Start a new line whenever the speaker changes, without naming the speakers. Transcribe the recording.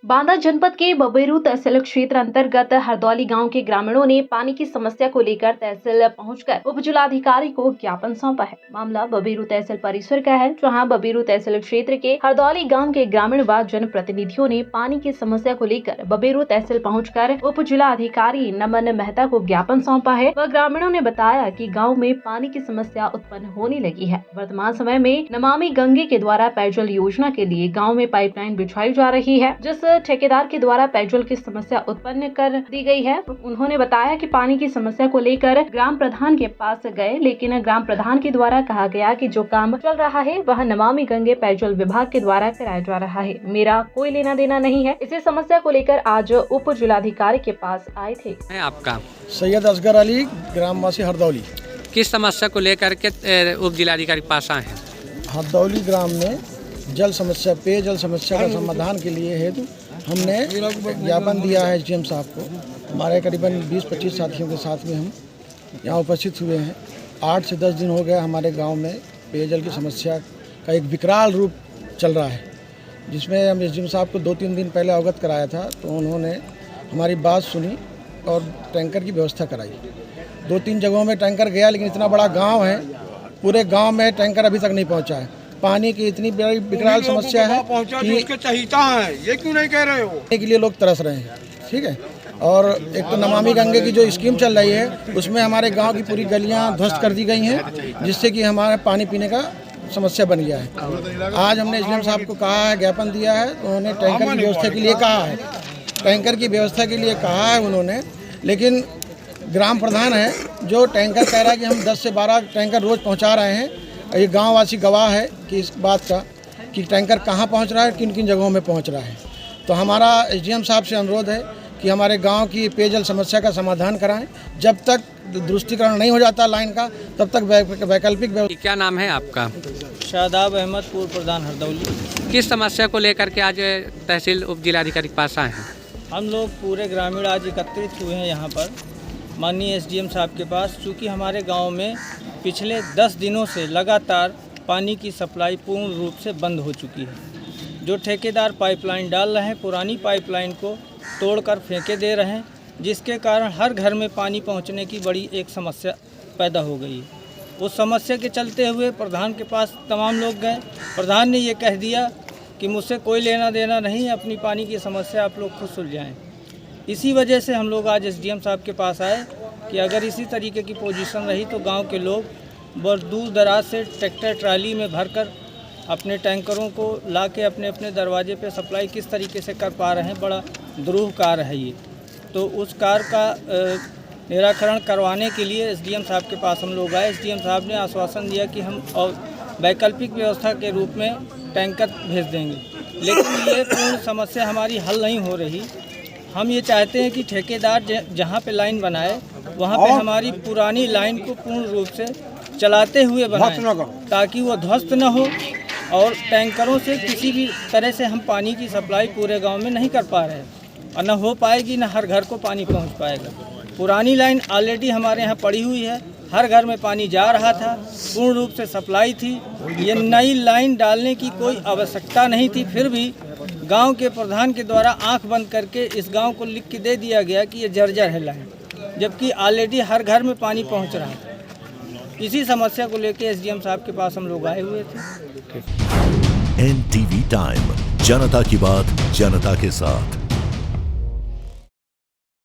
बांदा जनपद के बबेरू तहसील क्षेत्र अंतर्गत हरदौली गांव के ग्रामीणों ने पानी की समस्या को लेकर तहसील पहुंचकर उप जिलाधिकारी को ज्ञापन सौंपा है। मामला बबेरू तहसील परिसर का है, जहां बबेरू तहसील क्षेत्र के हरदौली गांव के ग्रामीण व जनप्रतिनिधियों ने पानी की समस्या को लेकर बबेरू तहसील पहुंचकर उप जिलाधिकारी नमन मेहता को ज्ञापन सौंपा है। वह ग्रामीणों ने बताया कि गाँव में पानी की समस्या उत्पन्न होने लगी है। वर्तमान समय में नमामि गंगे के द्वारा पेयजल योजना के लिए गाँव में पाइपलाइन बिछाई जा रही है, जिस ठेकेदार के द्वारा पेयजल की समस्या उत्पन्न कर दी गई है। उन्होंने बताया कि पानी की समस्या को लेकर ग्राम प्रधान के पास गए, लेकिन ग्राम प्रधान के द्वारा कहा गया कि जो काम चल रहा है वह नमामि गंगे पेयजल विभाग के द्वारा कराया जा रहा है, मेरा कोई लेना देना नहीं है। इसी समस्या को लेकर आज उप जिलाधिकारी के पास आए थे।
आपका
सैयद असगर अली, ग्रामवासी हरदौली।
किस समस्या को लेकर के उप जिलाधिकारी पास आए हैं?
हरदौली ग्राम में जल समस्या, पेयजल समस्या का समाधान के लिए हेतु हमने ज्ञापन दिया है एसडीएम साहब को। हमारे करीबन 20-25 साथियों के साथ में हम यहाँ उपस्थित हुए हैं। 8 से 10 दिन हो गए हमारे गांव में पेयजल की समस्या का एक विकराल रूप चल रहा है, जिसमें हम एसडीएम साहब को 2-3 दिन पहले अवगत कराया था, तो उन्होंने हमारी बात सुनी और टैंकर की व्यवस्था कराई। 2-3 जगहों में टैंकर गया, लेकिन इतना बड़ा गाँव है, पूरे गाँव में टैंकर अभी तक नहीं पहुँचा है। पानी की इतनी बड़ी विकराल समस्या है कि
उसके चहीता है, ये क्यों नहीं कह रहे हो?
के लिए लोग तरस रहे हैं। ठीक है, और एक तो नमामि गंगे की जो स्कीम चल रही है, उसमें हमारे गांव की पूरी गलियां ध्वस्त कर दी गई हैं, जिससे कि हमारे पानी पीने का समस्या बन गया है। आज हमने एसडीएम साहब को कहा है, ज्ञापन दिया है, तो उन्होंने टैंकर की व्यवस्था के लिए कहा है, टैंकर की व्यवस्था के लिए कहा है उन्होंने। लेकिन ग्राम प्रधान है जो टैंकर कह रहा है कि हम 10 से 12 टैंकर रोज़ पहुँचा रहे हैं। ये गांववासी गवाह है कि इस बात का कि टैंकर कहां पहुंच रहा है, किन किन जगहों में पहुंच रहा है। तो हमारा एसडीएम साहब से अनुरोध है कि हमारे गांव की पेयजल समस्या का समाधान कराएं। जब तक दुरुस्तीकरण नहीं हो जाता लाइन का, तब तक वैकल्पिक।
क्या नाम है आपका?
शादाब अहमद, पूर्व प्रधान हरदौली।
किस समस्या को लेकर के आज तहसील उप जिलाधिकारी के पास आए हैं?
हम लोग पूरे ग्रामीण आज एकत्रित हुए हैं यहाँ पर माननीय एसडीएम साहब के पास, चूँकि हमारे गांव में पिछले 10 दिनों से लगातार पानी की सप्लाई पूर्ण रूप से बंद हो चुकी है। जो ठेकेदार पाइपलाइन डाल रहे हैं, पुरानी पाइपलाइन को तोड़कर फेंके दे रहे हैं, जिसके कारण हर घर में पानी पहुंचने की बड़ी एक समस्या पैदा हो गई है। उस समस्या के चलते हुए प्रधान के पास तमाम लोग गए। प्रधान ने ये कह दिया कि मुझसे कोई लेना देना नहीं, अपनी पानी की समस्या आप लोग खुद सुलझाएं। इसी वजह से हम लोग आज एसडीएम साहब के पास आए कि अगर इसी तरीके की पोजीशन रही तो गांव के लोग बहुत दूर दराज से ट्रैक्टर ट्राली में भरकर अपने टैंकरों को ला के अपने अपने दरवाजे पे सप्लाई किस तरीके से कर पा रहे हैं। बड़ा दुरूह कार्य है ये। तो उस कार्य का निराकरण करवाने के लिए एसडीएम साहब के पास हम लोग आए। एसडीएम साहब ने आश्वासन दिया कि हम और वैकल्पिक व्यवस्था के रूप में टैंकर भेज देंगे, लेकिन ये पूर्ण समस्या हमारी हल नहीं हो रही। हम ये चाहते हैं कि ठेकेदार जहाँ पे लाइन बनाए वहाँ पे हमारी पुरानी लाइन को पूर्ण रूप से चलाते हुए बनाए, ताकि वो ध्वस्त न हो और टैंकरों से किसी भी तरह से हम पानी की सप्लाई पूरे गांव में नहीं कर पा रहे हैं, और न हो पाएगी, न हर घर को पानी पहुंच पाएगा। पुरानी लाइन ऑलरेडी हमारे यहाँ पड़ी हुई है, हर घर में पानी जा रहा था, पूर्ण रूप से सप्लाई थी। ये नई लाइन डालने की कोई आवश्यकता नहीं थी, फिर भी गांव के प्रधान के द्वारा आंख बंद करके इस गांव को लिख के दे दिया गया कि ये जर्जर है लाइन, जबकि ऑलरेडी हर घर में पानी पहुंच रहा है। इसी समस्या को लेकर एसडीएम साहब के पास हम लोग आए हुए थे।
NTV टाइम, जनता की बात जनता के साथ।